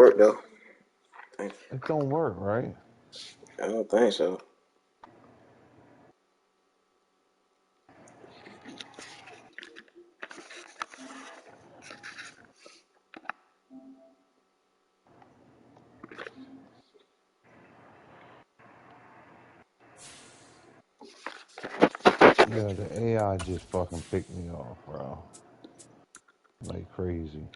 Work though. It don't work, right? I don't think so. Yeah, the AI just fucking picked me off, bro. Like crazy.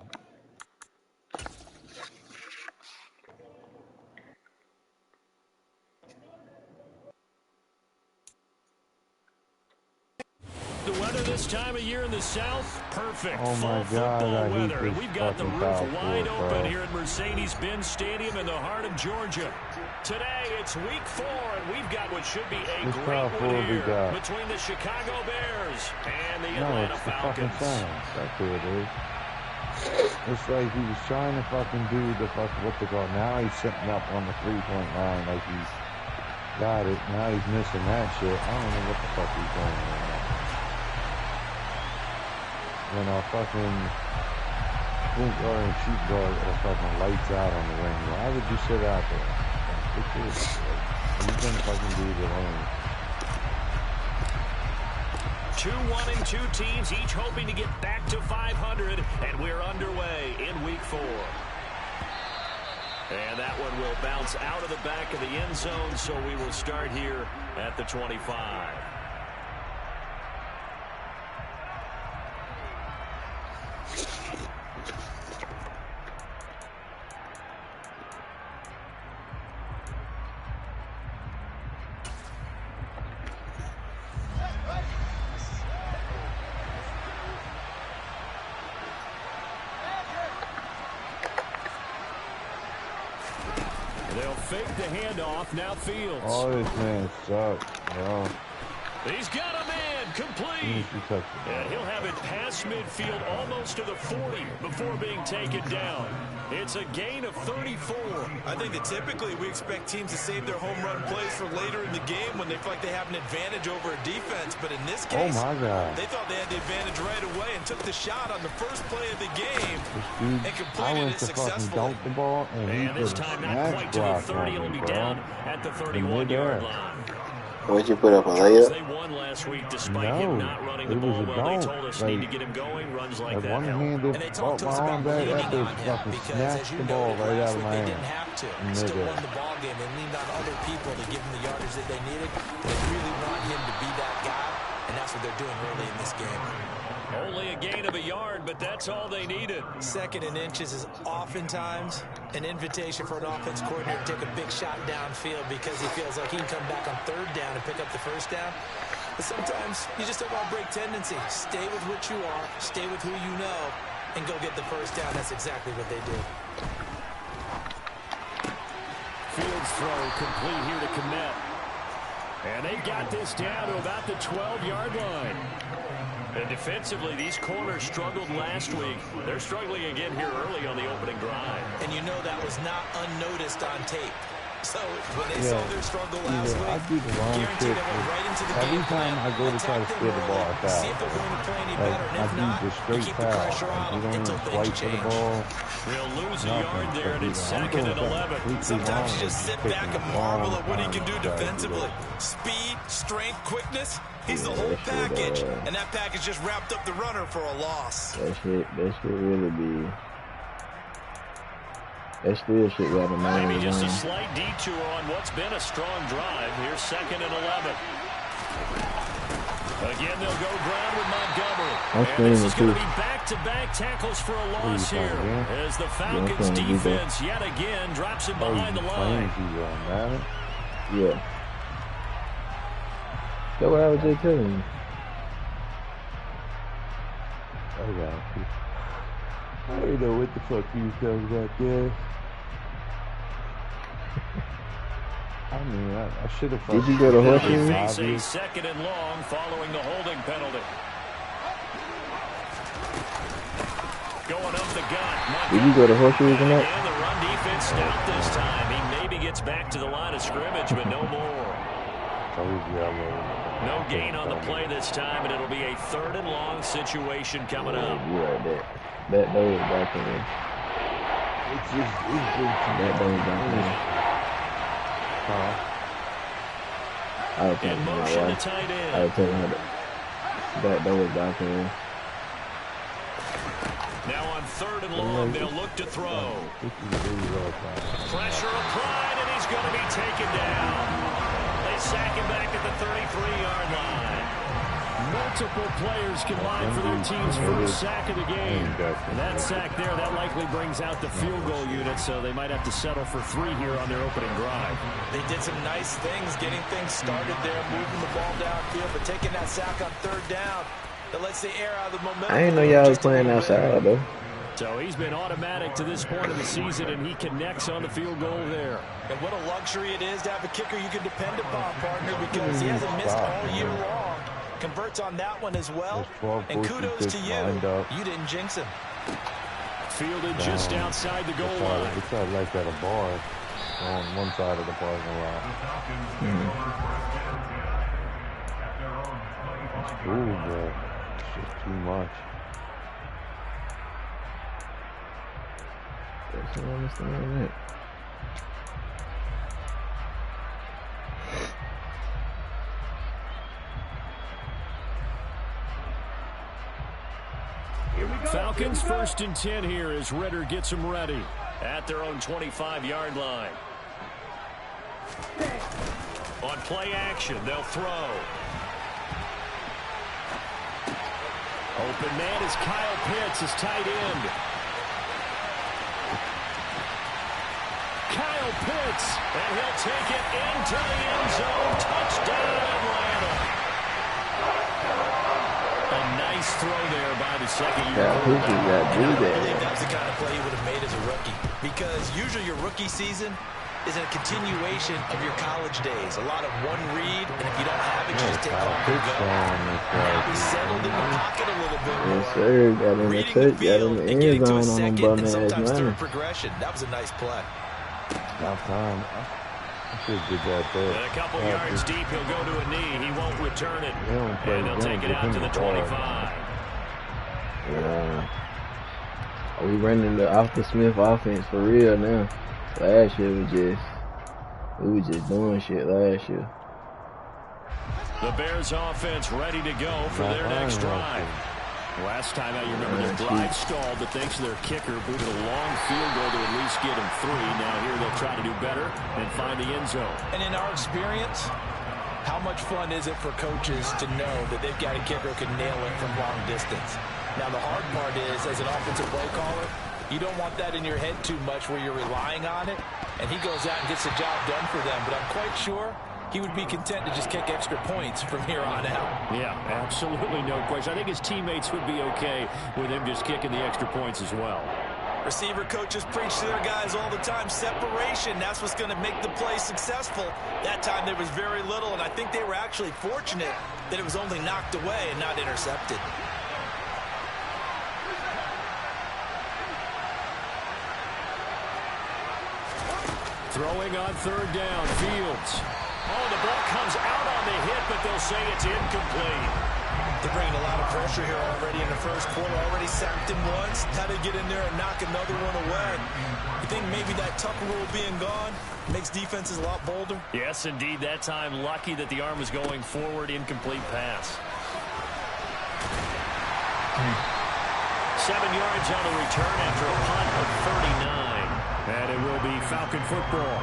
The weather this time of year in the South, perfect. Oh my Fall God, football I hate weather. this We've got the fucking roof foul wide court, open bro. here at Mercedes-Benz Stadium in the heart of Georgia. Today, it's week 4, and we've got what should be a This great foul one court we here got. between the Chicago Bears and the No, Atlanta it's the Falcons. fucking Suns. That's who it is. It's like he was trying to fucking do the fuck what they call. Now he's sitting up on the 3-point line like he's got it. Now he's missing that shit. I don't know what the fuck he's doing right now. When our fucking point guard and shoot guard are fucking lights out on the ring. Why would you sit out there? You can fucking do the lane. 2-1-2 teams, each hoping to get back to 500, and we're underway in week 4. And that one will bounce out of the back of the end zone, so we will start here at the 25. They'll fake the handoff. Now Fields. Oh, this man sucks, bro. He's got a man complete. And he'll have it past midfield almost to the 40 before being taken down. It's a gain of 34. I think that typically we expect teams to save their home run plays for later in the game when they feel like they have an advantage over a defense. But in this case, oh my God, they thought they had the advantage right away and took the shot on the first play of the game and I completed went it to fucking successfully. dunk the ball and this time not quite to the 30. He'll be down at the 31-yard line. What'd you put up, a Charles, layup? they won last week despite him not running the ball well. They told us need to get him going. Runs like that help. And they talked to us about leaning on him because, as you know, last week they didn't have to. Still won the ball game. They leaned on other people to give them the yardage that they needed. They really want him to be that guy, and that's what they're doing early in this game. Only a gain of a yard, but that's all they needed. Second and inches is oftentimes an invitation for an offense coordinator to take a big shot downfield because he feels like he can come back on third down and pick up the first down. But sometimes you just don't want to break tendency. Stay with what you are, stay with who you know, and go get the first down. That's exactly what they do. Fields throw complete here to Kmet. And they got this down to about the 12-yard line. And defensively, these corners struggled last week. They're struggling again here early on the opening drive. And you know that was not unnoticed on tape. So when they saw their struggle last week, I do the wrong shit. right into the Every game time I go to try to steal the ball, I foul. see if they're going to play any better. And I if do not, the straight keep the foul. pressure on You don't until even things swipe for the change. ball. They'll lose a Nothing. yard there, and it's I'm second doing and 11. something Sometimes you wrong. just sit back and marvel at what he can do defensively. Speed, strength, quickness. He's the whole package, and that package just wrapped up the runner for a loss. That shit really be. That still shit got a man. Maybe just a slight detour on what's been a strong drive. Here's second and 11. Again, they'll go ground with Montgomery. And this is going to be back-to-back tackles for a loss here as the Falcons defense yet again drops him behind the line. Yeah. That's what I was just telling you. I got you. I don't know what the fuck you talking about there. I mean, I should have. Did you go to horseshoe? Face a second and long following the holding penalty. Going up the gut. Did you go to horseshoes or not? And the run defense stopped this time. He maybe gets back to the line of scrimmage, but no more. No gain on the play this time, and it'll be a third and long situation coming up. You're right there. That was back in there. It's just That don't down. I would take motion to tight end. I would take that was back in. Now on 3rd and long, they'll look to throw. Pressure applied, and he's going to be taken down. They sack him back at the 33-yard line. Multiple players combined for their team's first sack of the game. And that sack there, that likely brings out the field goal unit, so they might have to settle for 3 here on their opening drive. They did some nice things, getting things started there, moving the ball downfield, but taking that sack on 3rd down, that lets the air out of the momentum. I didn't know y'all was playing outside, though. So he's been automatic to this point of the season, and he connects on the field goal there. And what a luxury it is to have a kicker you can depend upon, partner, because he hasn't missed all year long. Converts on that one as well. And kudos to you. You didn't jinx him. Fielded just outside the goal line. It's like at a bar on one side of the parking lot. Ooh, bro. It's just too much. I don't understand that. Falcons 1st and 10 here as Ritter gets them ready at their own 25-yard line. On play action, they'll throw. Open man is Kyle Pitts, his tight end. Kyle Pitts, and he'll take it into the end zone. Touchdown, Atlanta. A nice throw there by the second-year quarterback. I believe that was the kind of play he would have made as a rookie, because usually your rookie season is a continuation of your college days. A lot of one read, and if you don't have it, you just take off and go. Now he settled in the pocket a little bit more. Yes, sir. Got in the touch, got in the end zone on them bum-ass third progression. That was a nice play. About time. I should get that there. A couple yards deep, he'll go to a knee. He won't return it. And they'll take it out to the 25. Yeah. We running the Arthur Smith offense for real now. Last year we was just doing shit last year. The Bears offense ready to go for their next drive. Last time out, you remember their drive stalled, but thanks to their kicker, booted a long field goal to at least get him 3. Now here they'll try to do better and find the end zone. And in our experience, how much fun is it for coaches to know that they've got a kicker who can nail it from long distance? Now the hard part is, as an offensive play caller, you don't want that in your head too much where you're relying on it, and he goes out and gets the job done for them. But I'm quite sure he would be content to just kick extra points from here on out. Yeah, absolutely no question. I think his teammates would be okay with him just kicking the extra points as well. Receiver coaches preach to their guys all the time. Separation, that's what's going to make the play successful. That time there was very little, and I think they were actually fortunate that it was only knocked away and not intercepted. Throwing on 3rd down, Fields. Oh, the ball comes out on the hit, but they'll say it's incomplete. They're bringing a lot of pressure here already in the first quarter. Already sacked him once. How to get in there and knock another one away. You think maybe that Tucker rule being gone makes defenses a lot bolder? Yes, indeed. That time, lucky that the arm was going forward. Incomplete pass. 7 yards on the return after a punt of 39. And it will be Falcon football.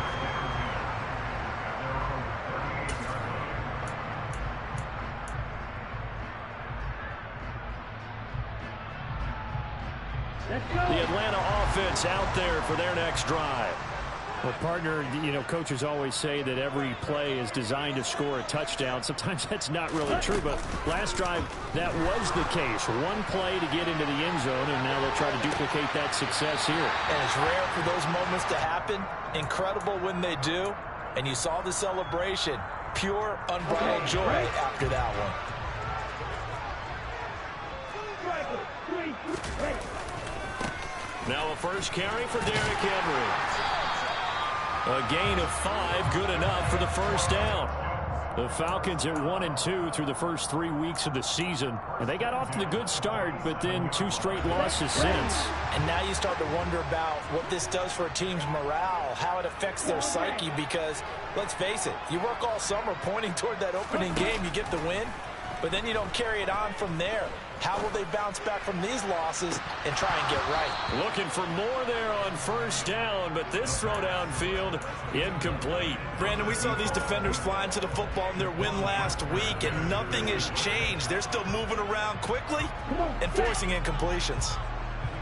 The Atlanta offense out there for their next drive. Well, partner, you know, coaches always say that every play is designed to score a touchdown. Sometimes that's not really true, but last drive, that was the case. One play to get into the end zone, and now they'll try to duplicate that success here. And it's rare for those moments to happen. Incredible when they do. And you saw the celebration. Pure, unbridled joy after that one. Now a first carry for Derrick Henry. A gain of 5, good enough for the first down. The Falcons at 1-2 through the first 3 weeks of the season. And they got off to the good start, but then 2 straight losses since. And now you start to wonder about what this does for a team's morale, how it affects their psyche, because, let's face it, you work all summer pointing toward that opening game, you get the win, but then you don't carry it on from there. How will they bounce back from these losses and try and get right? Looking for more there on first down, but this throw downfield incomplete. Brandon, we saw these defenders flying to the football in their win last week, and nothing has changed. They're still moving around quickly and forcing incompletions.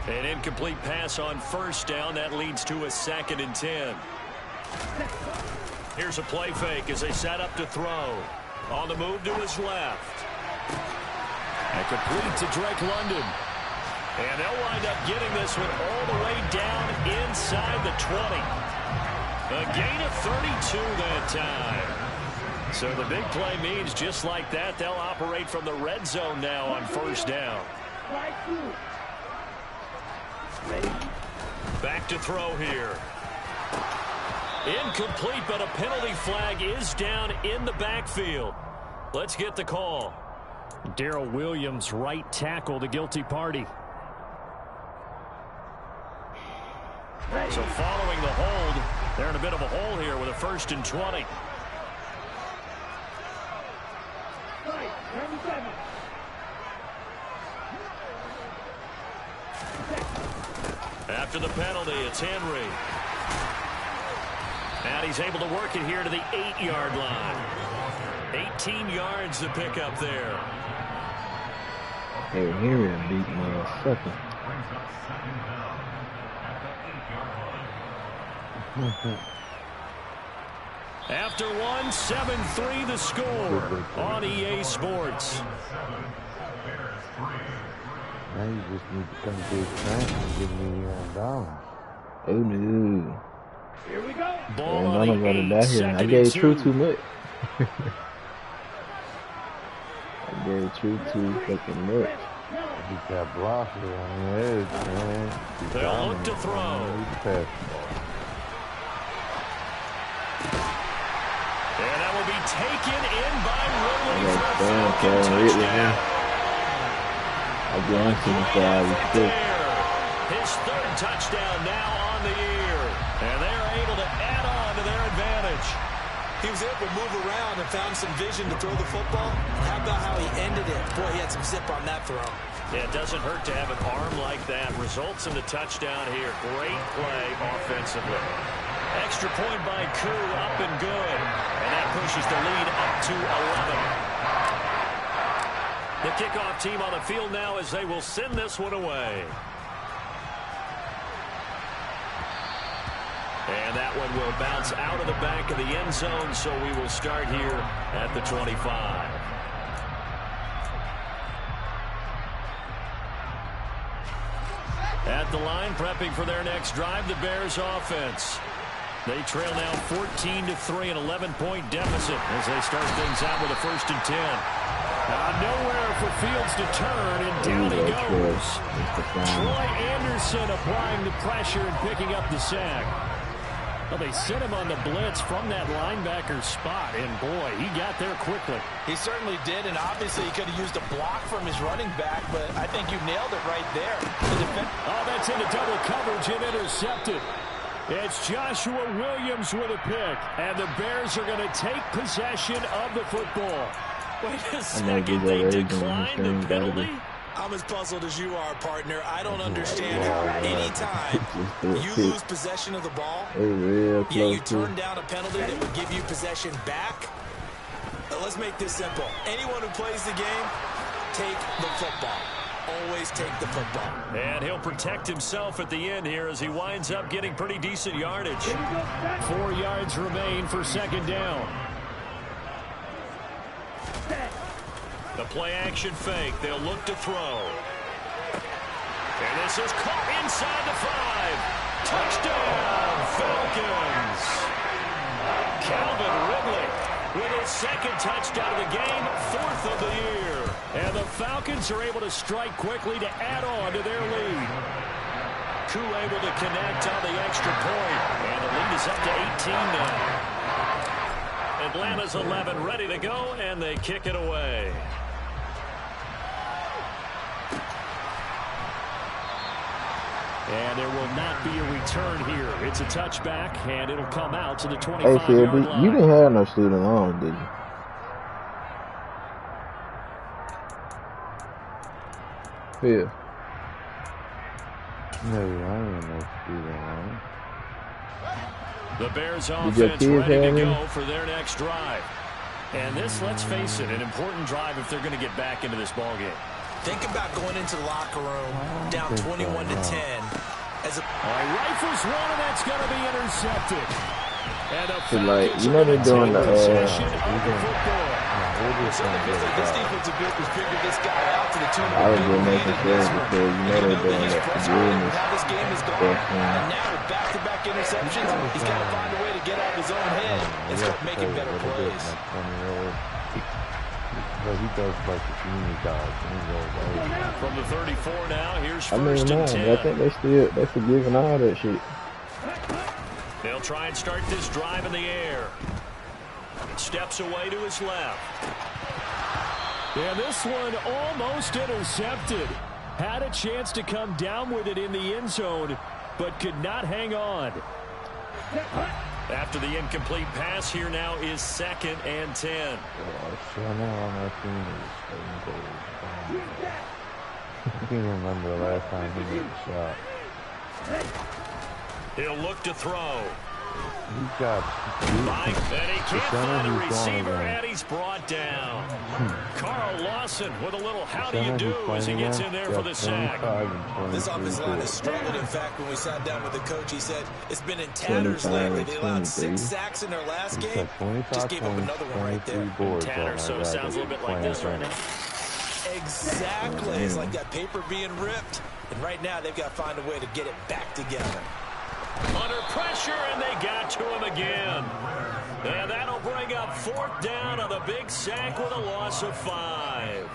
An incomplete pass on first down. That leads to a 2nd and 10. Here's a play fake as they set up to throw. On the move to his left. And complete to Drake London. And they'll wind up getting this one all the way down inside the 20. A gain of 32 that time. So the big play means just like that, they'll operate from the red zone now on first down. Back to throw here. Incomplete, but a penalty flag is down in the backfield. Let's get the call. Darrell Williams, right tackle, the guilty party. So following the hold, they're in a bit of a hole here with a 1st and 20. After the penalty, it's Henry. And he's able to work it here to the 8-yard line. 18 yards to pick up there. Hey, Henry beat motherfucker. After one, 7-3 the score on EA Sports. Now you just need to come to the track and give me $1. Oh no. Here we go. Ball on the 8, I gave True too much. I gave True too fucking much. He's got blocker on the edge, man. They'll look to throw. And that will be taken in by Ridley for a touchdown. His 3rd touchdown now on the year. And they're able to add on to their advantage. He was able to move around and found some vision to throw the football. How about how he ended it? Boy, he had some zip on that throw. Yeah, it doesn't hurt to have an arm like that. Results in the touchdown here. Great play offensively. Extra point by Koo, up and good. And that pushes the lead up to 11. The kickoff team on the field now as they will send this one away. And that one will bounce out of the back of the end zone, so we will start here at the 25. At the line, prepping for their next drive, the Bears offense. They trail now 14-3, an 11-point deficit as they start things out with a 1st and 10. Nowhere for Fields to turn, and down he goes. Troy Anderson applying the pressure and picking up the sack. Well, they sent him on the blitz from that linebacker spot, and boy, he got there quickly. He certainly did, and obviously he could have used a block from his running back, but I think you nailed it right there. Oh, that's into double coverage and intercepted. It's Joshua Williams with a pick, and the Bears are going to take possession of the football. Wait a second, they declined the penalty? I'm as puzzled as you are, partner. I don't understand how anytime you lose possession of the ball, yet you turn down a penalty that would give you possession back. Let's make this simple. Anyone who plays the game, take the football. Always take the football. And he'll protect himself at the end here as he winds up getting pretty decent yardage. 4 yards remain for 2nd down. The play-action fake. They'll look to throw. And this is caught inside the 5. Touchdown, Falcons. Calvin Ridley with his 2nd touchdown of the game, 4th of the year. And the Falcons are able to strike quickly to add on to their lead. Koo able to connect on the extra point. And the lead is up to 18 now. Atlanta's 11 ready to go, and they kick it away. And there will not be a return here. It's a touchback, and it'll come out to the 25-yard line. You didn't have no student loans, did you? Yeah. No, I ain't no student loans. The Bears offense ready to go for their next drive. And this, let's face it, an important drive if they're going to get back into this ballgame. Think about going into the locker room down 21 to 10. As a rifles one, and that's going to be intercepted. And a like, you know they're doing the possession of the football. This defensive group has figured this guy out to the tune of I was just making sure because you know they're doing that forgiveness. How this game is going, and now with back-to-back interceptions, he's got to find a way to get out of his own head and start making better plays. But he does like the community college. From the 34 now, here's first and 10. I think they forgiving all that shit. They'll try and start this drive in the air. Steps away to his left. Yeah, this one almost intercepted. Had a chance to come down with it in the end zone, but could not hang on. After the incomplete pass, here now is 2nd and 10. I can't remember the last time he made a shot. He'll look to throw. He's got Mike, and he can't find a receiver, and he's brought down. Carl Lawson with a little how do you do as he gets in there for the sack. This offensive line has struggled. In fact, when we sat down with the coach, he said it's been in tatters lately. They allowed 6 sacks in their last game. Just gave up another one right there. Tatters, so it sounds a little bit like this right now. Exactly. It's like that paper being ripped. And right now, they've got to find a way to get it back together. Under pressure, and they got to him again. And that'll bring up 4th down on the big sack with a loss of 5.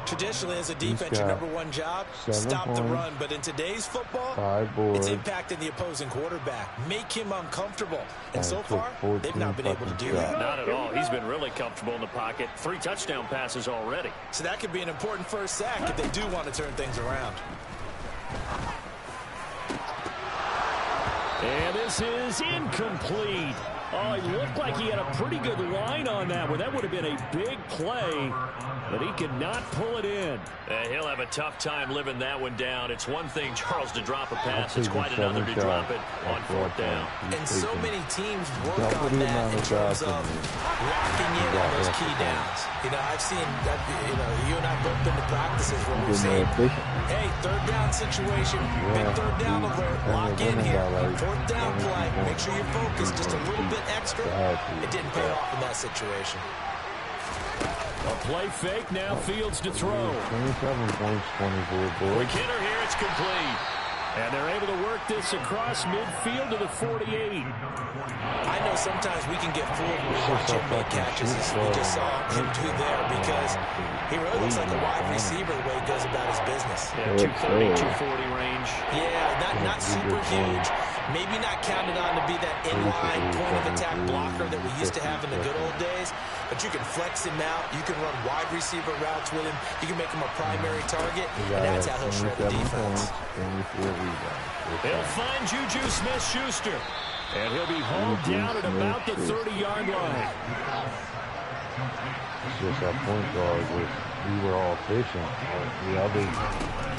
Traditionally, as a defense, your #1 job, stop the run. But in today's football, it's impacting the opposing quarterback. Make him uncomfortable. And so far, they've not been able to do that. Not at all. He's been really comfortable in the pocket. 3 touchdown passes already. So that could be an important first sack if they do want to turn things around. And this is incomplete. Oh, it looked like he had a pretty good line on that one. That would have been a big play, but he could not pull it in. He'll have a tough time living that one down. It's one thing, Charles, to drop a pass. It's quite another to drop it on 4th down. And so many teams work on that in terms of locking in on those key downs. You know, I've seen, you and I both been to practices where we've seen, hey, 3rd down situation, big 3rd down alert, lock in here. 4th down play, make sure you're focused just a little bit extra. It didn't pay off in that situation. A play fake, now Fields to throw. 27 points, 24 points. McKinnon here, it's complete. And they're able to work this across midfield to the 48. I know sometimes we can get fooled when we watch him make catches as we just saw him do there because he really looks like a wide receiver the way he goes about his business. Yeah, 230, 240 range. Yeah, not super huge. Maybe not counted on to be that inline point-of-attack blocker that we used to have in the good old days, but you can flex him out. You can run wide receiver routes with him. You can make him a primary target, and that's how he'll shred the defense. He'll find Juju Smith-Schuster, and he'll be hauled down at about the 30-yard line. It's just that point guard we were all efficient. The other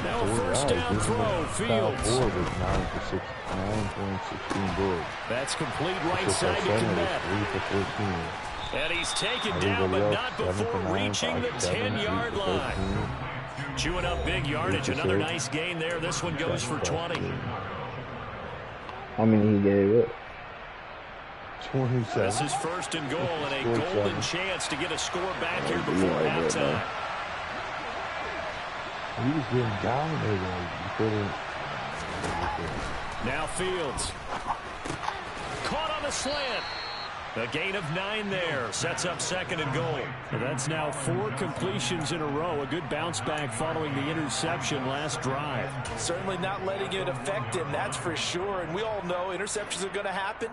now a first down throw, Fields. 9 points, 16 boards. That's complete right side to Komet. 3 for 14. And he's taken down, but not before reaching the 10-yard line. Chewing up big yardage. Another nice gain there. This one goes for 20. How many he gave up? 27. This is 1st and goal, and a golden chance to get a score back here before halftime. He was getting dominated. You couldn't. Now Fields. Caught on the slant. A gain of 9 there. Sets up 2nd and goal. That's now 4 completions in a row. A good bounce back following the interception last drive. Certainly not letting it affect him, that's for sure. And we all know interceptions are going to happen.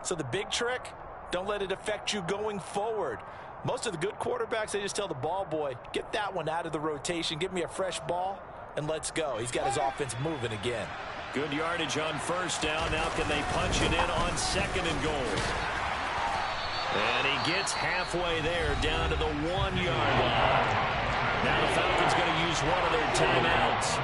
So the big trick, Don't let it affect you going forward. Most of the good quarterbacks, they just tell the ball boy, get that one out of the rotation, give me a fresh ball, and let's go. He's got his offense moving again. Good yardage on first down. Now can they punch it in on 2nd and goal? And he gets halfway there, down to the 1-yard line. Now the Falcons going to use one of their timeouts,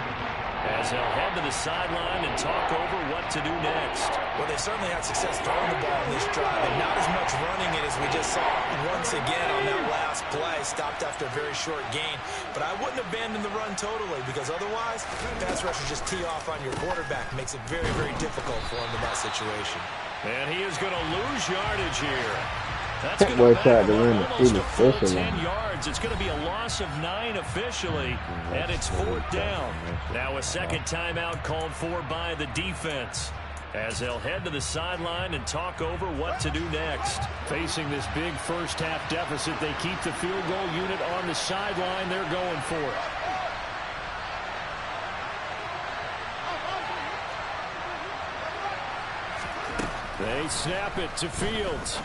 as they'll head to the sideline and talk over what to do next. Well, they certainly had success throwing the ball in this drive, and not as much running it as we just saw once again on that last play. Stopped after a very short gain. But I wouldn't abandon the run totally, because otherwise, pass rushers just tee off on your quarterback. Makes it very, very difficult for him in that situation. And he is going to lose yardage here. That's going to back him almost a full 10 yards. It's going to be a loss of 9 officially, and it's 4th down. Now a second timeout called for by the defense, as they'll head to the sideline and talk over what to do next. Facing this big first-half deficit, they keep the field goal unit on the sideline. They're going for it. They snap it to Fields.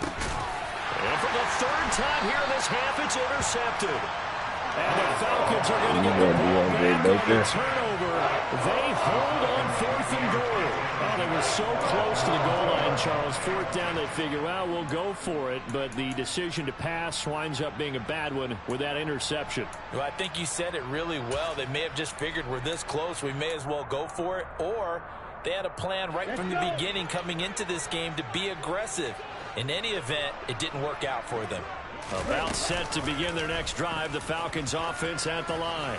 And for the 3rd time here in this half, it's intercepted. And the Falcons are going to get the ball back on the turnover. They hold on 4th and goal. Oh, they were so close to the goal line, Charles. 4th down, they figure, well, we'll go for it. But the decision to pass winds up being a bad one with that interception. Well, I think you said it really well. They may have just figured we're this close, we may as well go for it. Or they had a plan right from the beginning coming into this game to be aggressive. In any event, it didn't work out for them. About set to begin their next drive, the Falcons offense at the line.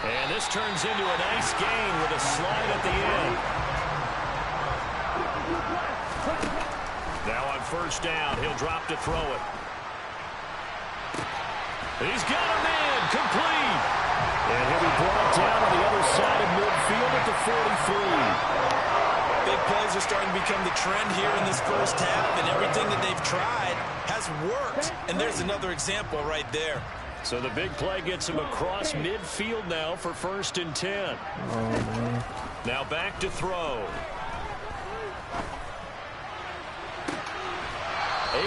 And this turns into a nice gain with a slide at the end. Now on first down, he'll drop to throw it. He's got him in, complete. And he'll be brought down on the other side of midfield at the 43. Big plays are starting to become the trend here in this first half, and everything that they've tried has worked. And there's another example right there. So the big play gets him across midfield now for 1st and 10. Now back to throw.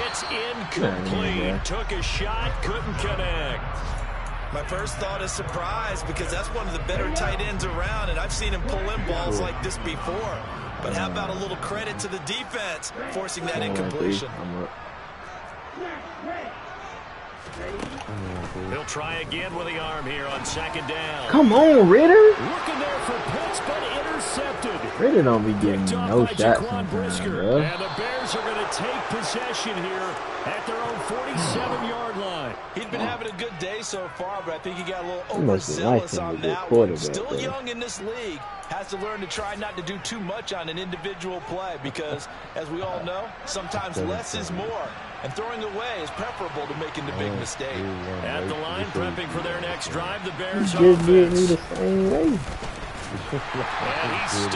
It's incomplete. Took a shot, couldn't connect. My first thought is surprise, because that's one of the better tight ends around, and I've seen him pull in balls like this before. But how about a little credit to the defense forcing that incompletion? He'll try again with the arm here on 2nd down. Come on, Ritter. Looking there for Pitts, but intercepted. Ritter don't be getting no shots sometimes, bro. And the Bears are going to take possession here at their own 47-yard line. He's been having a good day so far, but I think he got a little overzealous on that one. Still young in this league. Has to learn to try not to do too much on an individual play, because, as we all know, sometimes less is more. And throwing away is preferable to making the big mistake. At the line, prepping for their next drive, the Bears just did me offense. the same way. And he still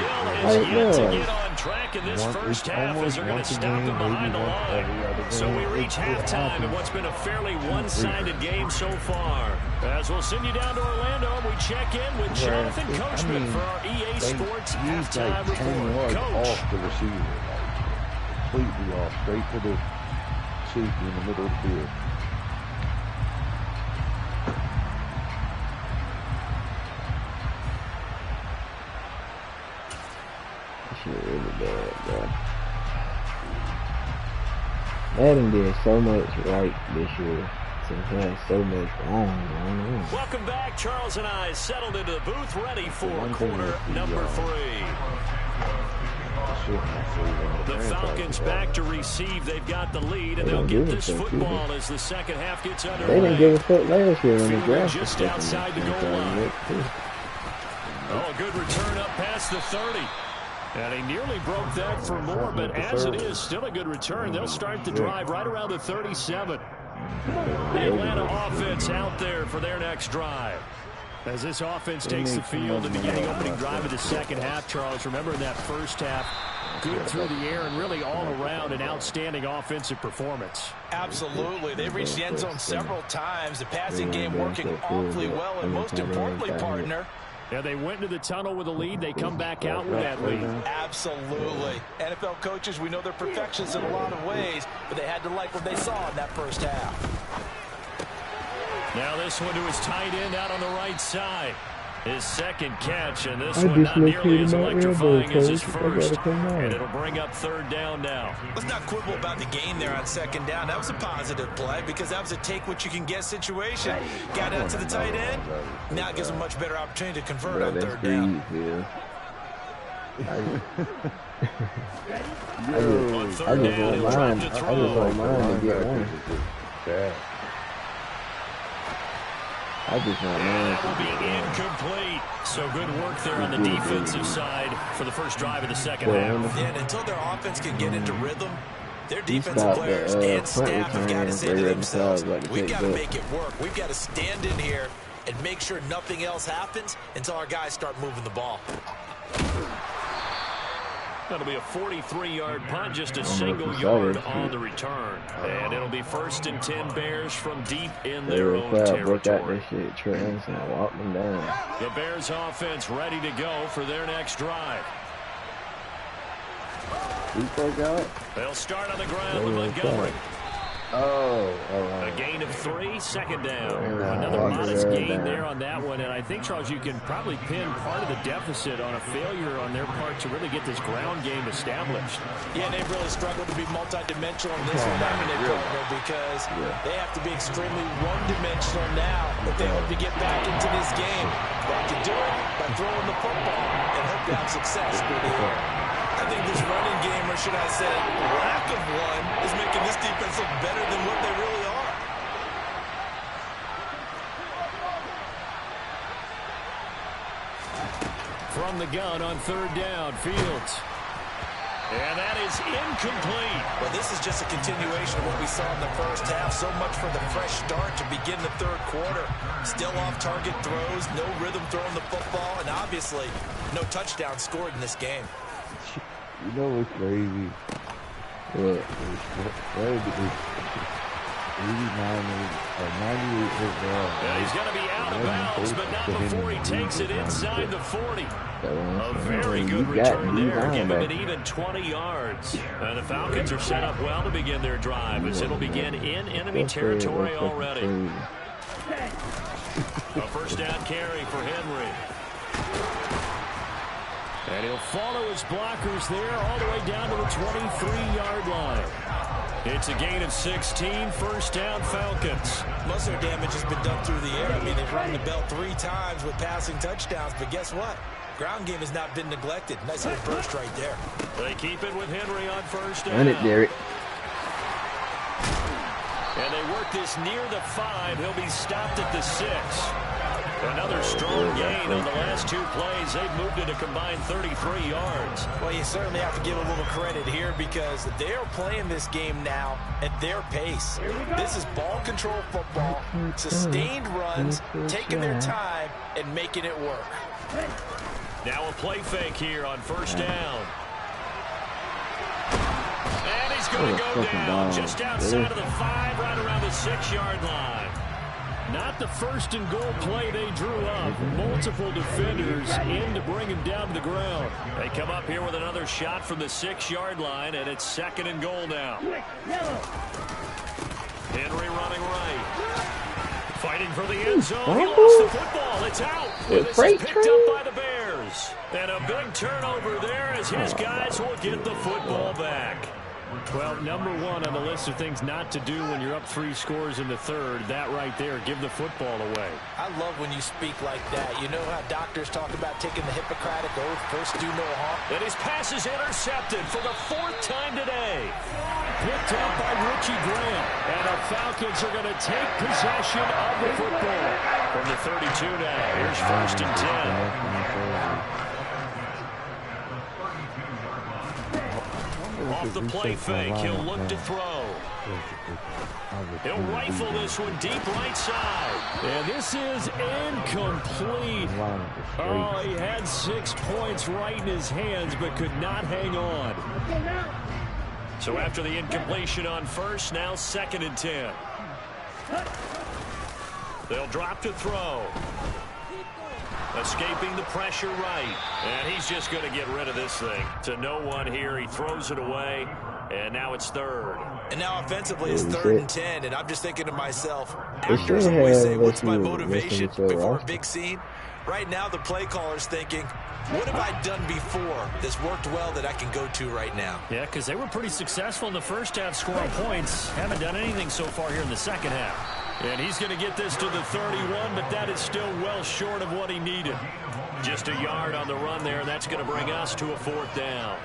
is yet to get on track in this first half, as they're going to stop him behind the line. So we reach halftime in what's been a fairly one-sided game so far. As we'll send you down to Orlando, we check in with Jonathan Coachman for our EA Sports halftime report. Coach. Off the receiver, completely off, straight to the safety in the middle of the field. Shit really bad, bro. Madden did so much right this year. Sometimes so much wrong. Welcome back. Charles and I settled into the booth, ready for quarter number 3. The Falcons back to receive. They've got the lead, and they'll get this football as the second half gets underway. They didn't give a fuck last year when they drafted just outside the goal line. Oh, a good return up past the 30. And he nearly broke that for more, but as it is, still a good return. They'll start the drive right around the 37. The Atlanta offense out there for their next drive. As this offense takes the field and begin the opening drive of the second half, Charles, remember in that first half, good through the air and really all around an outstanding offensive performance. Absolutely. They've reached the end zone several times. The passing game working awfully well, and most importantly, partner, Yeah, they went to the tunnel with a lead. They come back out with that lead. Absolutely. NFL coaches, we know they're perfectionists in a lot of ways, but they had to like what they saw in that first half. Now this one to his tight end out on the right side. His second catch, and this one not nearly as electrifying as his first. And it'll bring up third down now. Let's not quibble about the gain there on second down. That was a positive play because that was a take-what-you-can-get situation. Got out to the tight end. Now it gives him a much better opportunity to convert on third down. On third down, he'll try to throw. That'll be incomplete. So good work there on the defensive side for the first drive of the second half. Yeah, and until their offense can get into rhythm, their defensive players and staff have got to say to themselves, we've got to make it work. We've got to stand in here and make sure nothing else happens until our guys start moving the ball. That'll be a 43-yard punt, just a single yard on the return. And it'll be 1st and 10 Bears from deep in their own territory. The Bears offense ready to go for their next drive. They'll start on the ground with Montgomery. A gain of 3, second down. Another modest gain there on that one. And I think, Charles, you can probably pin part of the deficit on a failure on their part to really get this ground game established. Yeah, they've really struggled to be multidimensional in this one, because they have to be extremely one-dimensional now if they hope to get back into this game. They have to do it by throwing the football and hope to have success through the air. I think this running game, or should I say lack of one, is making this defense look better than what they really are. From the gun on third down, Fields. And that is incomplete. Well, this is just a continuation of what we saw in the first half. So much for the fresh start to begin the third quarter. Still off-target throws, no rhythm throwing the football, and obviously no touchdown scored in this game. You know what's crazy? What? 98 yeah, he's going to be out of bounds, but not before he takes it inside the 40. A very good return there, giving it even 20 yards. And the Falcons are set up well to begin their drive, as it'll begin in enemy territory already. A first down carry for Henry. And he'll follow his blockers there all the way down to the 23-yard line. It's a gain of 16, first down Falcons. Most of their damage has been done through the air. I mean, they've rung the bell 3 times with passing touchdowns, but guess what? Ground game has not been neglected. Nice little burst right there. They keep it with Henry on first down. Run it, Derek. And they work this near the 5. He'll be stopped at the 6. Another strong gain on the last 2 plays. They've moved it a combined 33 yards. Well, you certainly have to give a little credit here because they're playing this game now at their pace. This is ball control football, sustained runs, taking their time and making it work. Now a play fake here on first down. And he's going to go down just outside of the 5, right around the 6-yard line. Not the first and goal play they drew up. Multiple defenders in to bring him down to the ground. They come up here with another shot from the 6-yard line, and it's second and goal now. Henry running right. Fighting for the end zone. He lost the football. It's out. This is picked up by the Bears. And a big turnover there as his guys will get the football back. Well, number 1 on the list of things not to do when you're up 3 scores in the third. That right there, give the football away. I love when you speak like that. You know how doctors talk about taking the Hippocratic Oath, first do no harm? And his pass is intercepted for the 4th time today. Picked up by Richie Grant. And the Falcons are going to take possession of the football. From the 32 now, here's 1st and 10. Off the play fake, he'll look to throw. He'll rifle this one deep right side. And this is incomplete. Oh, he had 6 points right in his hands, but could not hang on. So after the incompletion on first, now 2nd and 10. They'll drop to throw. Escaping the pressure right. And he's just going to get rid of this thing. To no one here. He throws it away. And now it's third. And now offensively it's 3rd and 10. And I'm just thinking to myself, actors always say, what's my motivation before a big scene? Right now the play caller's thinking, what have I done before that's worked well that I can go to right now? Yeah, because they were pretty successful in the first half scoring points. Haven't done anything so far here in the second half. And he's going to get this to the 31, but that is still well short of what he needed. Just a yard on the run there, and that's going to bring us to a 4th down.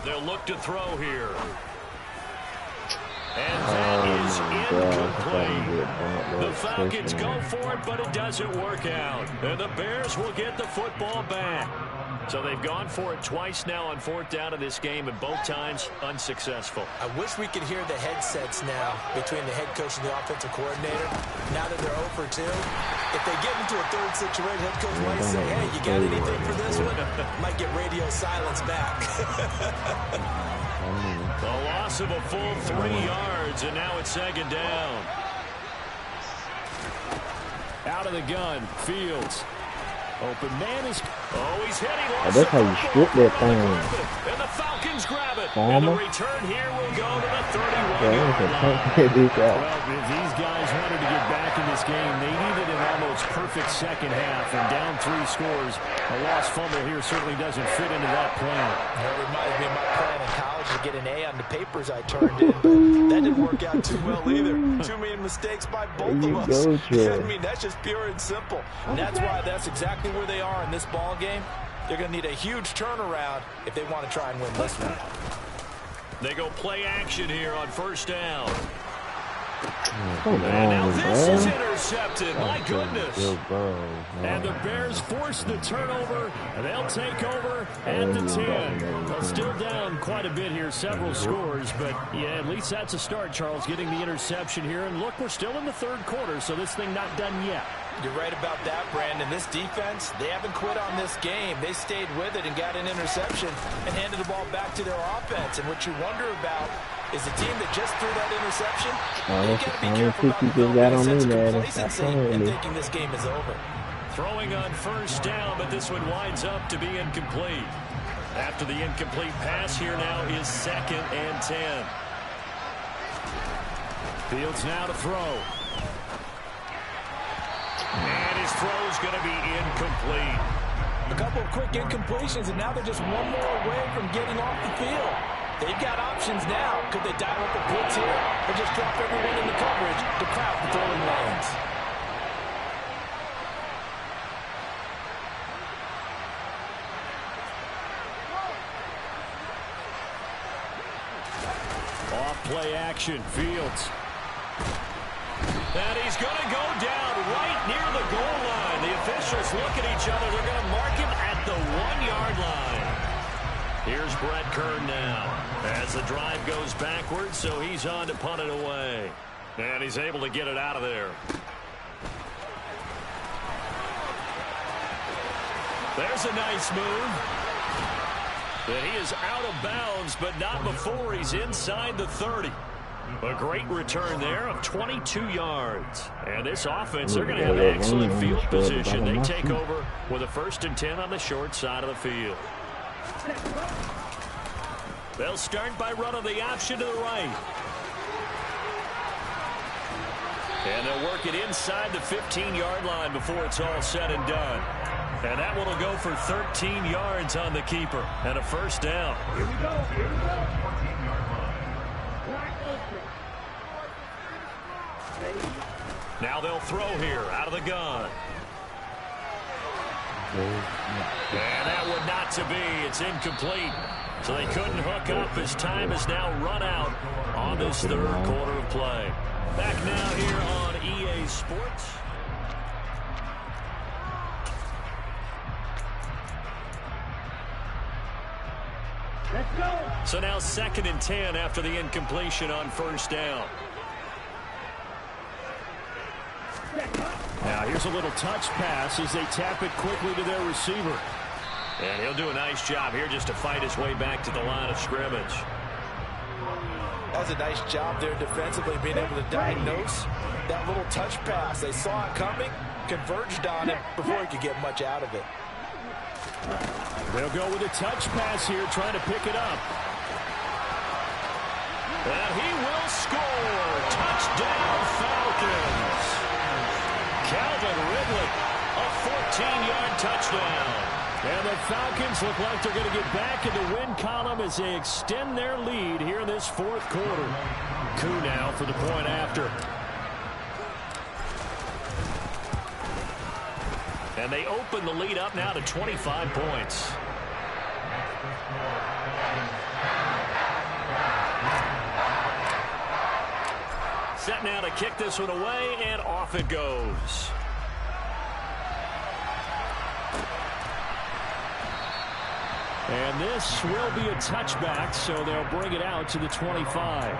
They'll look to throw here. And that is incomplete. The Falcons go for it, but it doesn't work out. And the Bears will get the football back. So they've gone for it twice now on 4th down in this game, and both times unsuccessful. I wish we could hear the headsets now between the head coach and the offensive coordinator. Now that they're 0 for 2, if they get into a third situation, head coach might say, hey, you got anything for this one? Might get radio silence back. The loss of a full 3 yards, and now it's 2nd down. Out of the gun, Fields. Open man is... Oh, he's hit. That's how you strip that thing. And the Falcons grab it. And the return here will go to the 31-yard line. Well, if these guys wanted to get back in this game, they needed an almost perfect second half. And down 3 scores, a lost fumble here certainly doesn't fit into that plan. It reminds me of my plan in college to get an A on the papers I turned in, but that didn't work out too well either. Too many mistakes by both of us. I mean, that's just pure and simple. And that's why that's exactly where they are in this ball game. They're going to need a huge turnaround if they want to try and win this one. They go play action here on 1st down. Come and now on, this man. is intercepted. My goodness. And the Bears force the turnover, and they'll take over at the 10. Well, still down quite a bit here, several scores, but yeah, at least that's a start, Charles, getting the interception here. And look, we're still in the 3rd quarter, so this thing not done yet. You're right about that, Brandon. This defense, they haven't quit on this game. They stayed with it and got an interception and handed the ball back to their offense. And what you wonder about is the team that just threw that interception. You got to be careful about developing a sense of complacency and thinking this game is over. Throwing on 1st down, but this one winds up to be incomplete. After the incomplete pass, here now is 2nd and 10. Fields now to throw. And his throw's going to be incomplete. A couple of quick incompletions, and now they're just one more away from getting off the field. They've got options now. Could they dial up a blitz here or just drop everyone in the coverage to crowd the throwing lanes? Off play action, Fields. And he's going to go down right near the goal line. The officials look at each other. They're going to mark him at the 1-yard line. Here's Brett Kern now as the drive goes backwards, so he's on to punt it away. And he's able to get it out of there. There's a nice move. And he is out of bounds, but not before he's inside the 30. A great return there of 22 yards. And this offense, they're going to have excellent field position. They take over with a 1st and 10 on the short side of the field. They'll start by running the option to the right. And they'll work it inside the 15-yard line before it's all said and done. And that one will go for 13 yards on the keeper and a 1st down. Here we go. Here we go. Now they'll throw here out of the gun. And that would not to be. It's incomplete. So they couldn't hook up as time has now run out on this 3rd quarter of play. Back now here on EA Sports. Let's go. So now 2nd and 10 after the incompletion on 1st down. Set up. Now here's a little touch pass as they tap it quickly to their receiver. And he'll do a nice job here just to fight his way back to the line of scrimmage. That was a nice job there defensively, being able to diagnose that little touch pass. They saw it coming, converged on it before he could get much out of it. They'll go with a touch pass here, trying to pick it up. And he will score. Touchdown, Falcons. Calvin Ridley, a 14-yard touchdown. And the Falcons look like they're going to get back in the win column as they extend their lead here in this fourth quarter. Koo now for the point after. And they open the lead up now to 25 points. Set now to kick this one away, and off it goes. And this will be a touchback, so they'll bring it out to the 25.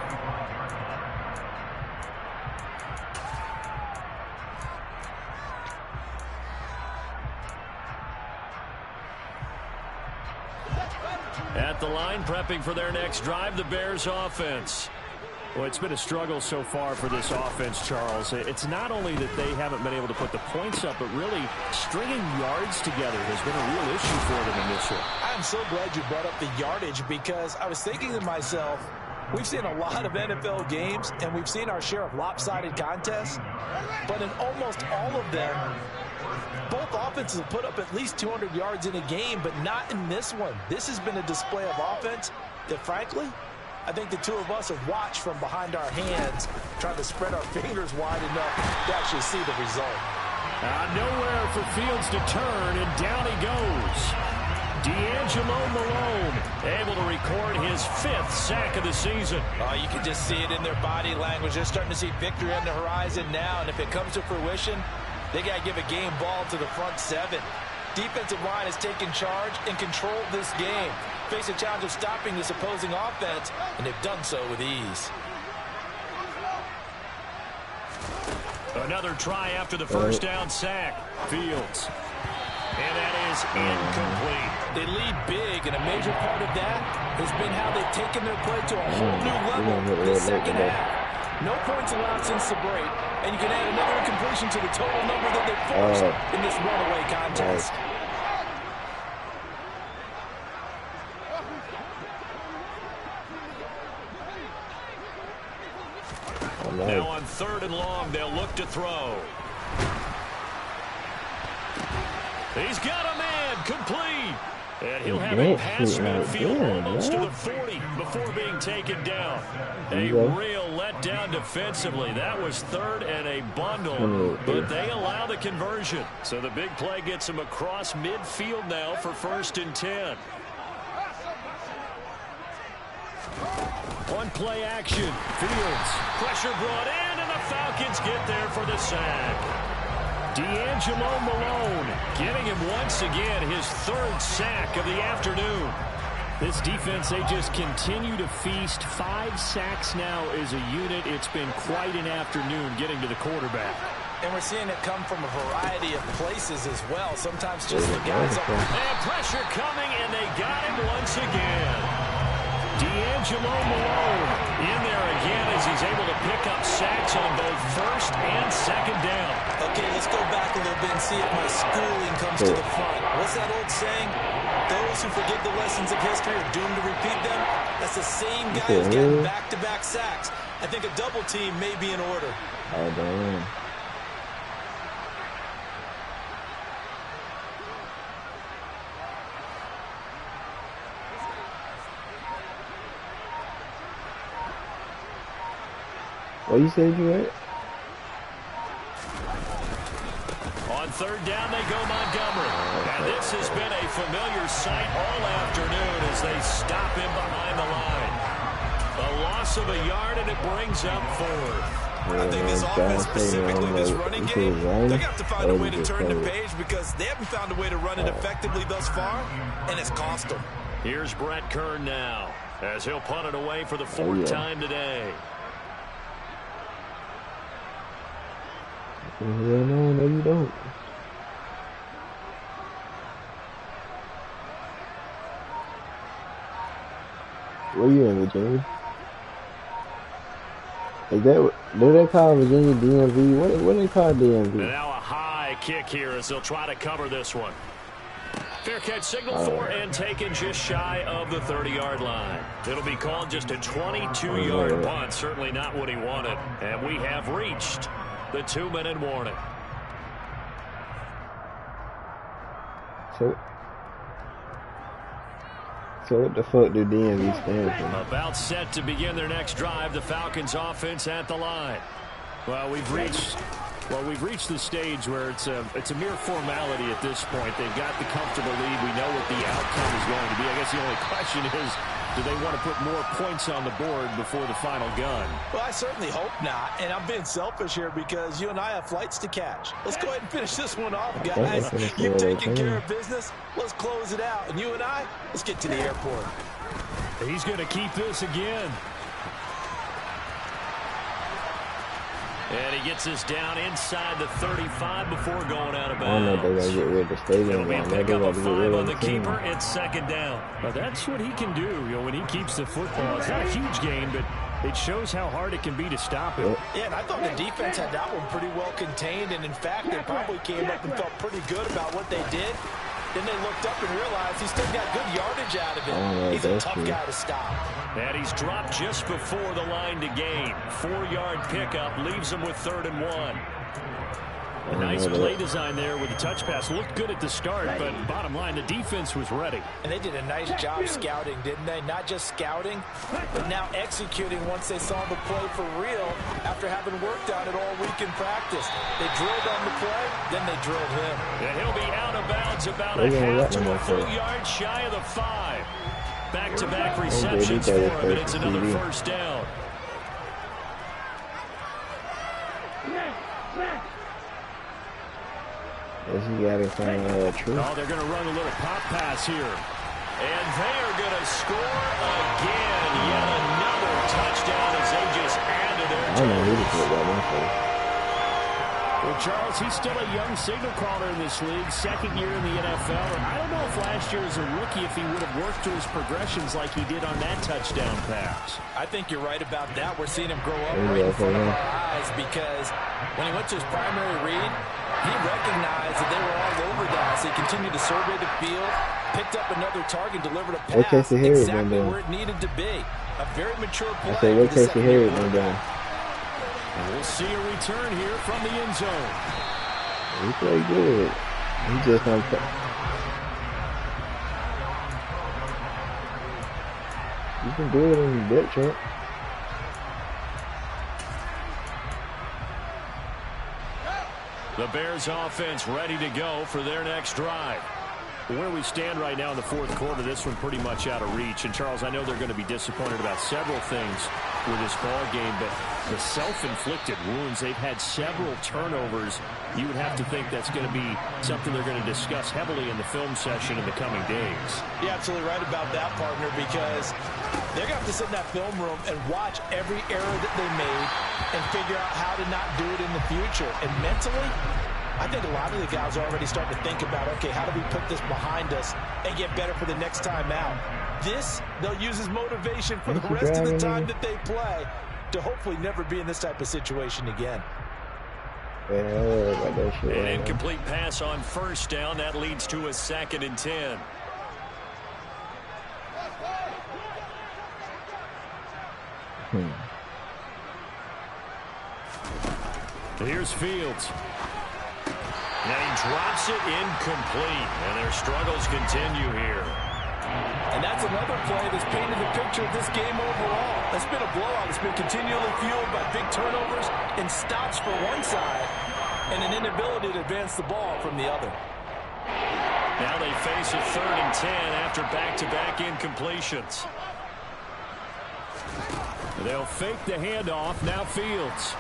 At the line, prepping for their next drive, the Bears offense. Well, it's been a struggle so far for this offense, Charles. It's not only that they haven't been able to put the points up, but really stringing yards together has been a real issue for them in this one. I'm so glad you brought up the yardage, because I was thinking to myself, we've seen a lot of NFL games, and we've seen our share of lopsided contests, but in almost all of them, both offenses have put up at least 200 yards in a game, but not in this one. This has been a display of offense that, frankly, I think the two of us have watched from behind our hands, trying to spread our fingers wide enough to actually see the result. Nowhere for Fields to turn, and down he goes. D'Angelo Malone able to record his 5th sack of the season. You can just see it in their body language. They're starting to see victory on the horizon now, and if it comes to fruition, they got to give a game ball to the front 7. Defensive line has taken charge and controlled this game. Face a challenge of stopping this opposing offense, and they've done so with ease. Another try after the first down sack. Fields. And that is incomplete. They lead big, and a major part of that has been how they've taken their play to a whole new level in the second half. No points allowed since the break, and you can add another incompletion to the total number that they forced in this runaway contest. Now on 3rd and long, they'll look to throw. He's got a man, complete. And he'll have it past midfield almost to the 40 before being taken down. A real letdown defensively. That was 3rd and a bundle, but they allow the conversion. So the big play gets them across midfield now for 1st and 10. On play action, Fields, pressure brought in, and the Falcons get there for the sack. D'Angelo Malone getting him once again his 3rd sack of the afternoon. This defense, they just continue to feast. 5 sacks now as a unit. It's been quite an afternoon getting to the quarterback. And we're seeing it come from a variety of places as well. Sometimes just the guys up. And pressure coming, and they got him once again. D'Angelo Malone in there again as he's able to pick up sacks on both 1st and 2nd down. Okay, let's go back a little bit and see if my schooling comes to the front. What's that old saying? Those who forget the lessons of history are doomed to repeat them. That's the same guy who's getting back-to-back sacks. I think a double team may be in order. Oh, damn. What you said you at? On 3rd down, they go Montgomery. And this has been a familiar sight all afternoon as they stop him behind the line. A loss of a yard, and it brings up 4th. I think this offense, specifically this running game, they're going to have to find a way to turn the page because they haven't found a way to run it effectively thus far, and it's cost them. Here's Brett Kern now as he'll punt it away for the 4th time today. No, you don't. Where you in, Virginia? Is that what do they call Virginia DMV? What do they call DMV? And now a high kick here as they'll try to cover this one. Fair catch signal for and taken just shy of the 30-yard line. It'll be called just a 22-yard punt. Certainly not what he wanted. And we have reached the 2-minute warning. So what the fuck do DMV stand for? About set to begin their next drive. The Falcons offense at the line. Well, we've reached the stage where it's a mere formality at this point. They've got the comfortable lead. We know what the outcome is going to be. I guess the only question is, do they want to put more points on the board before the final gun? Well, I certainly hope not. And I'm being selfish here because you and I have flights to catch. Let's go ahead and finish this one off, guys. You've taken care of business. Let's close it out. And you and I, let's get to the airport. He's going to keep this again. And he gets us down inside the 35 before going out of bounds. I don't know if they're going to get rid of the stadium. It'll be a pick up of 5 on the keeper. It's second down. But that's what he can do, when he keeps the football. It's not a huge gain, but it shows how hard it can be to stop it. Yeah, and I thought the defense had that one pretty well contained. And, in fact, they probably came up and felt pretty good about what they did. Then they looked up and realized he still got good yardage out of it. He's a tough guy to stop. And he's dropped just before the line to gain. 4-yard pickup leaves him with 3rd and 1. A nice play design there with the touch pass. Looked good at the start, but bottom line, the defense was ready. And they did a nice job scouting, didn't they? Not just scouting, but now executing once they saw the play for real after having worked on it all week in practice. They drilled on the play, then they drilled him. And he'll be out of bounds about a half to a full yard shy of the 5. Back-to-back receptions for him, and it's another first down. He got it from True. Oh, they're going to run a little pop pass here. And they are going to score again. Yet another touchdown as they just added their I don't know who to put that in for. Well, Charles, he's still a young signal caller in this league, 2nd year in the NFL. And I don't know if last year as a rookie if he would have worked through his progressions like he did on that touchdown pass. I think you're right about that. We're seeing him grow up right in front of our eyes because when he went to his primary read, he recognized that they were all over that. So he continued to survey the field, picked up another target, delivered a pass exactly where it needed to be. A very mature play. I say, what Casey Harris been doing? We'll see a return here from the end zone. He played good. He just don't play. You can do it in the depth chart. The Bears offense ready to go for their next drive. Where we stand right now in the 4th quarter, this one pretty much out of reach. And, Charles, I know they're going to be disappointed about several things with this ball game, but the self-inflicted wounds, they've had several turnovers. You would have to think that's going to be something they're going to discuss heavily in the film session in the coming days. You're absolutely right about that, partner, because they're going to have to sit in that film room and watch every error that they made and figure out how to not do it in the future. And mentally, I think a lot of the guys are already starting to think about, okay, how do we put this behind us and get better for the next time out? This, they'll use as motivation for the rest of the time that they play to hopefully never be in this type of situation again. An incomplete pass on 1st down. That leads to a 2nd and 10. Here's Fields. And he drops it incomplete. And their struggles continue here. And that's another play that's painted the picture of this game overall. It's been a blowout. It's been continually fueled by big turnovers and stops for one side and an inability to advance the ball from the other. Now they face a 3rd and 10 after back-to-back incompletions. They'll fake the handoff. Now Fields.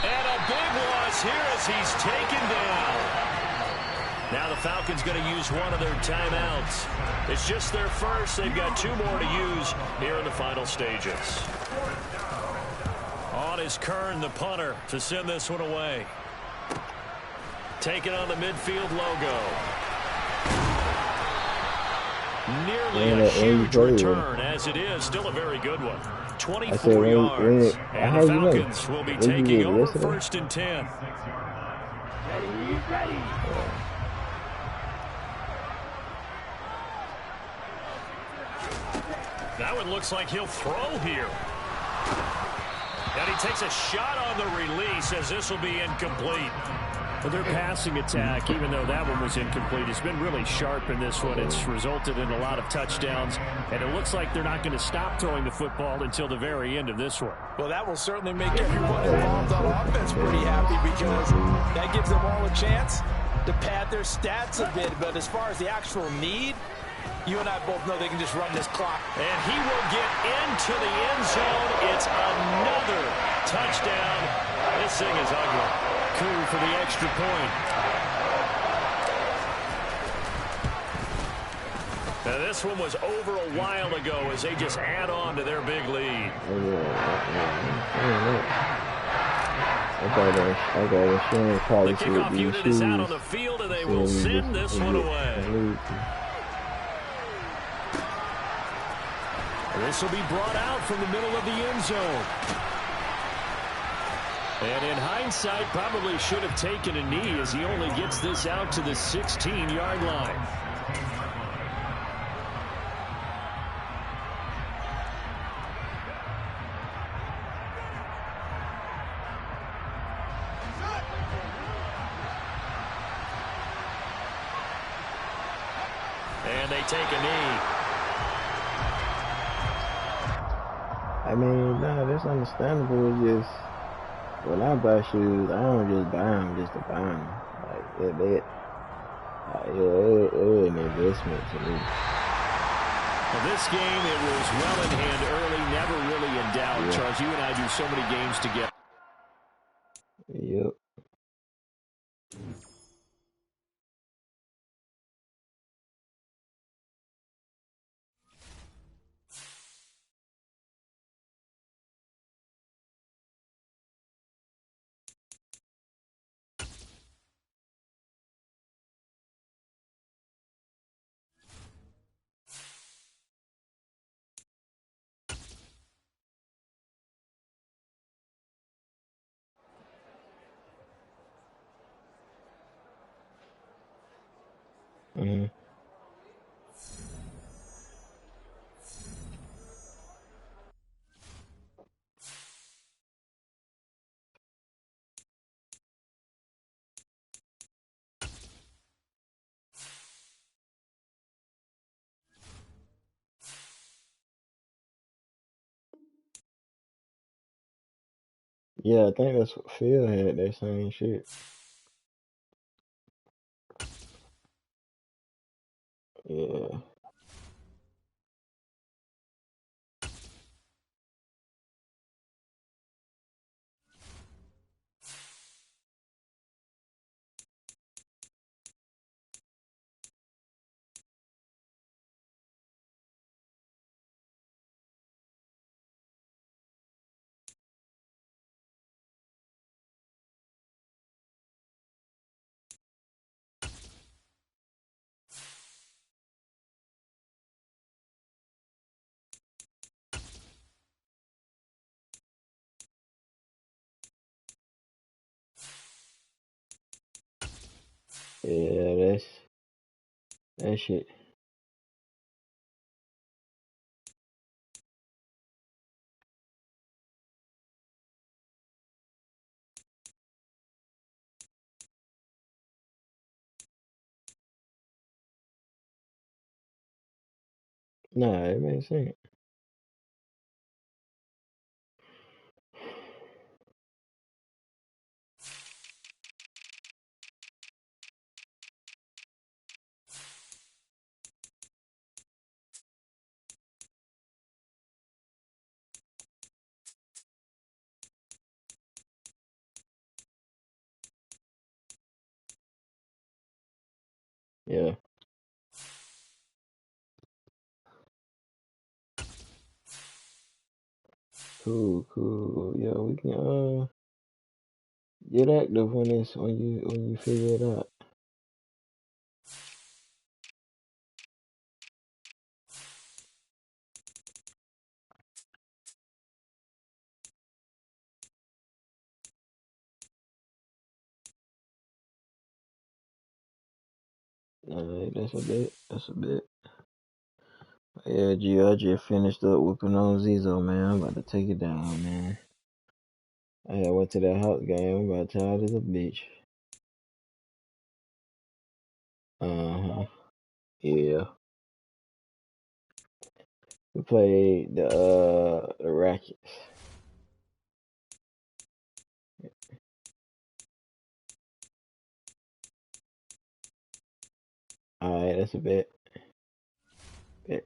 And a big loss here as he's taken down. Now the Falcons going to use one of their timeouts. It's just their first. They've got 2 more to use here in the final stages. On is Kern, the punter, to send this one away. Taking on the midfield logo. nearly a huge return, as it is still a very good one. 24 yards, and the Falcons will be taking over first and 10. That one looks like he'll throw here. And he takes a shot on the release, as this will be incomplete. Well, their passing attack, even though that one was incomplete, has been really sharp in this one. It's resulted in a lot of touchdowns, and it looks like they're not going to stop throwing the football until the very end of this one. Well, that will certainly make everyone involved on offense pretty happy, because that gives them all a chance to pad their stats a bit. But as far as the actual need, you and I both know they can just run this clock. And he will get into the end zone. It's another touchdown. This thing is ugly. Cool for the extra point. Now, this one was over a while ago as they just add on to their big lead. The kickoff unit is out on the field, and they will send this one away. This will be brought out from the middle of the end zone. And in hindsight, probably should have taken a knee, as he only gets this out to the 16-yard line. And they take a knee. I mean, no, that's understandable. It's just, when I buy shoes, I don't just buy them just to buy them. Like, it was an investment to me. Well, this game, it was well in hand early, never really in doubt. Yeah. Charles, you and I do so many games together. Yep. Mm-hmm. Yeah, I think that's what Phil had, that same shit. Yeah. Yeah, that shit. Nah, it makes sense. Yeah. Cool. Yeah, we can get active when you figure it out. Alright, that's a bit. That's a bit. Yeah, G, I just finished up whooping on Zizo, man. I'm about to take it down, man. I had went to that Hawks game. I'm about tired as a bitch. Yeah. We played the Rackets. Alright, that's a bet. Bet.